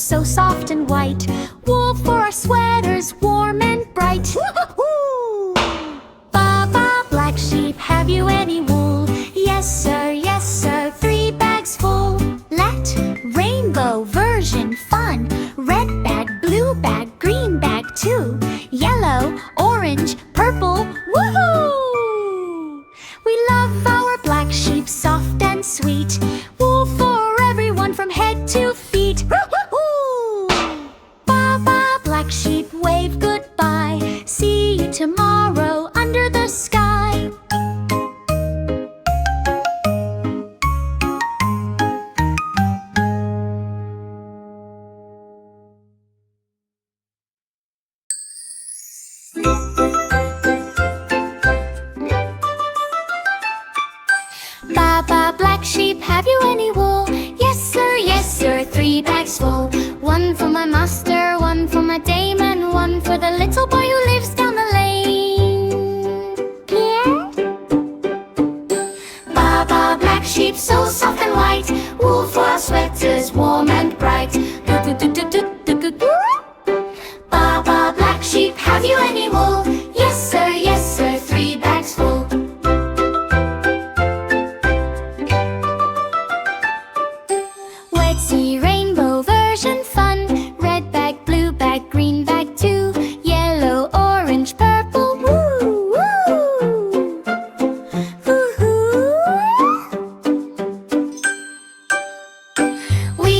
so soft and white. Wool for our sweaters, warm and bright. Baa Baa Black Sheep, have you any wool? Yes sir, 3 bags full. Let rainbow version fun. Red bag, blue bag, green bag too. Yellow, orange, purple, woohoo! We love our black sheep, soft and sweet. Wool for everyone from head to feet. Baa Baa Black Sheep, wave goodbye. See you tomorrow under the sky. Baa Baa Black Sheep, have you any wool? Yes sir, 3 bags full. 1 for my master, 1 for my dame, and 1 for the little boy who lives down the lane. Yeah? Baa Baa Black Sheep, so soft and white. Wool for our sweaters, warm and bright. Baa Baa Black Sheep, have you any wool? Yes sir, 3 bags full. Let's see rainbow version fun. Red bag, blue bag, green bag too. Yellow, orange, purple, woo, woo. Woo-hoo. We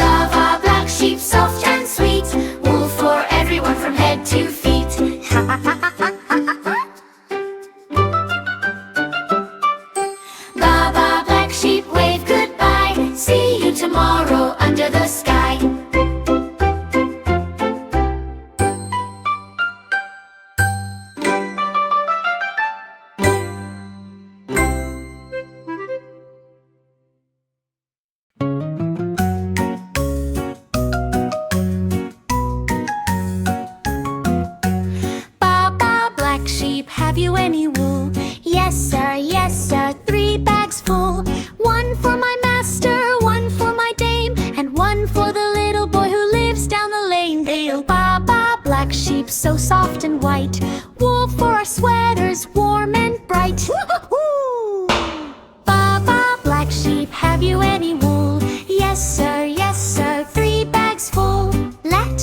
love our black sheep, soft and sweet. Wool for everyone from head to feet. Baa Baa Black Sheep, wave goodbye. See you tomorrow under the sky. Baa Baa Black Sheep, have you any wool? Yes sir, 3 bags full. 1 for my master, 1 for my dame, and 1 for the little boy who lives down the lane. Baa Baa Black Sheep, so soft and white. Wool for our sweaters, warm and bright. Baa Baa Black Sheep, have you any wool? Yes sir, 3 bags full. Let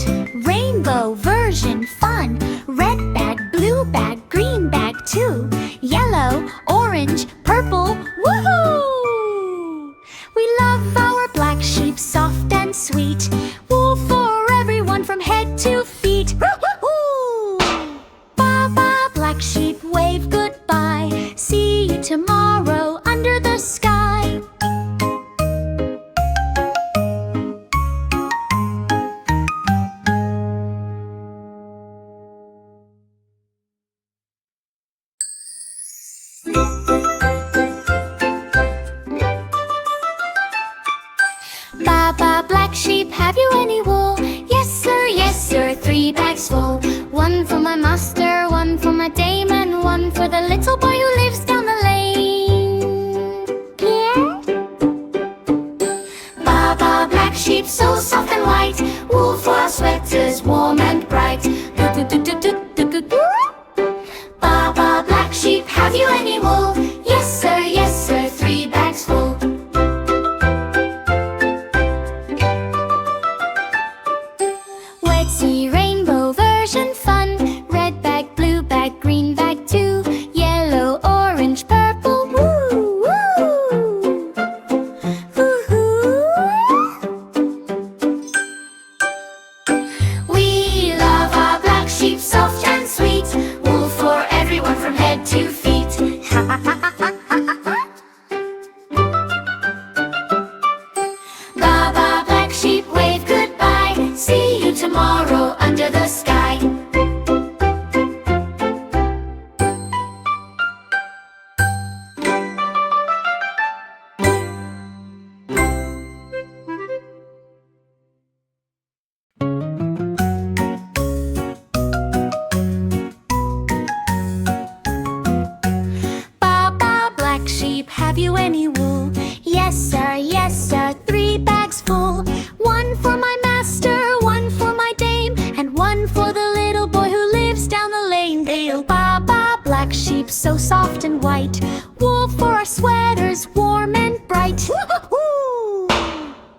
rainbow version fun. Red bag, blue bag, green bag too. Yellow, orange, purple, woohoo! We love our black sheep, soft and sweet. Wool for everyone from head to feet. Baa Baa Black Sheep, wave goodbye. See you tomorrow under the sky. Baa Baa Black Sheep, have you any wool? Yes sir, 3 bags full. 1 for my master, 1 for my dame, and 1 for the little boy who lives down the lane. Yeah? Baa Baa Black Sheep, so soft and white. Wool for our sweaters, warm and bright. Baa Baa Black Sheep, have you any wool? Yes sir, 3 bags full. Let's see rainbow version fun. Red bag, blue bag, green bag too. Yellow, orange, purple, woo, woo. Woo-hoo. We love our black sheep, soft and sweet. Wool for everyone from head to feet. Baa Baa Black Sheep, wave goodbye. See you tomorrow under the sky. Baa Baa Black Sheep, have you any wool? Yes sir, 3 bags full. 1 for my master, so soft and white. Wool for our sweaters, warm and bright.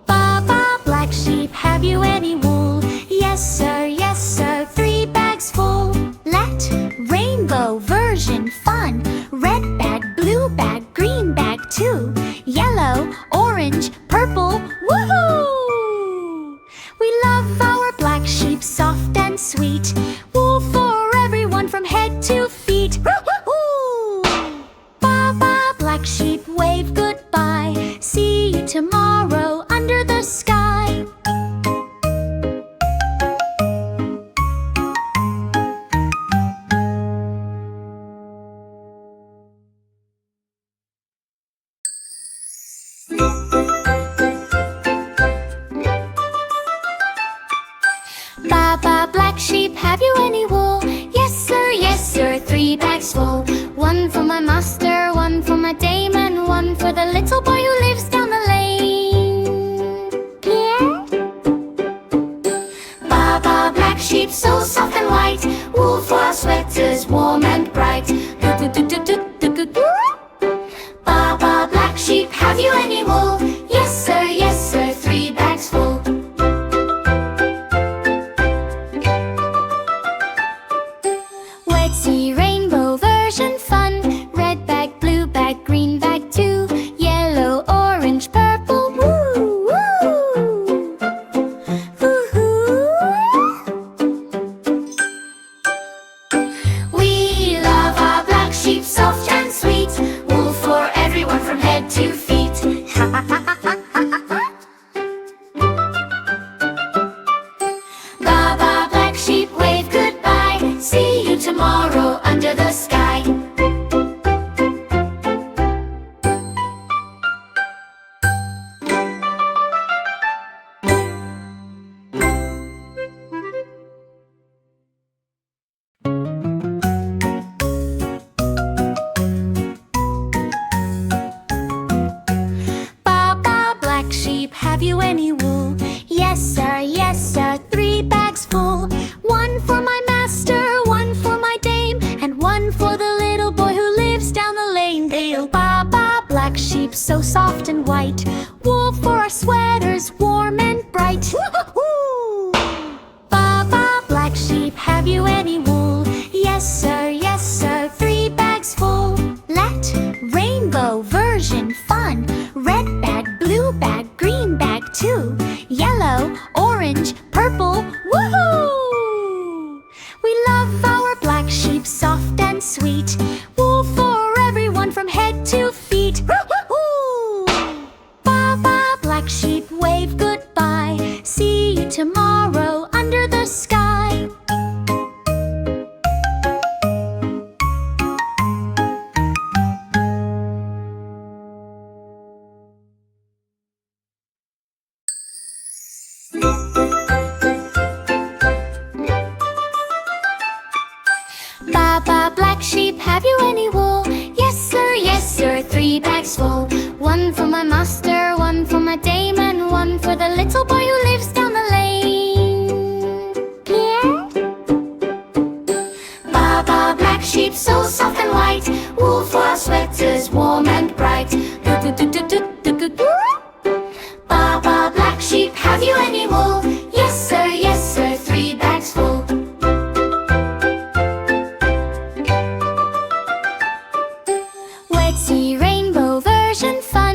Baa Baa Black Sheep, have you any wool? Yes sir, 3 bags full. Let rainbow version fun. Red bag, blue bag, green bag too. Yellow, orange, purple, woohoo! We love our black sheep, soft and sweet. Wool for everyone from head to feet. Baa Baa Black Sheep, wave goodbye. See you tomorrow under the sky. Baa Baa Black Sheep, have you any wool? Yes sir, 3 bags full. One for my master, one for my dame, and one for the little boy who lives down the lane. Yeah? Baa Baa Black Sheep, so soft and white. Wool for our sweaters, warm and bright. Baa Baa Black Sheep, have you any wool? Yes sir, 3 bags full. Let's see rainbow version fun. Red bag, blue bag, green bag too. Yellow, orange, purple, woo, woo. Woo-hoo. We love our black sheep, soft and sweet. Wool for everyone from head to feet. Baa Baa Black Sheep, wave goodbye. See you tomorrow under the sky. Baa Baa Black Sheep, have you any wool? Yes sir, 3 bags full. One for my master, one for my dame, and one for the little boy who lives down the lane. Hail Baa Baa Black Sheep, so soft and white. Wool for our sweaters, warm and bright. Baa Baa Black Sheep, have you any wool? Yes sir, 3 bags full. Let rainbow version fun. Red bag, blue bag, green bag too. Yellow, orange, purple, woohoo! We love our black sheep, soft and sweet. Wool for everyone from head to feet. Baa Baa Black Sheep, wave goodbye. See you tomorrow under the sky. Baa Baa Black Sheep, have you any wool? Yes sir, 3 bags full. One for my master, one for my dame, and one for the little boy who lives down the lane. Yeah? Baa Baa Black Sheep, so soft and white. Wool for our sweaters, warm and bright. Baa Baa Black Sheep, have you any wool? Yes sir, 3 bags full. Let's see rainbow version fun.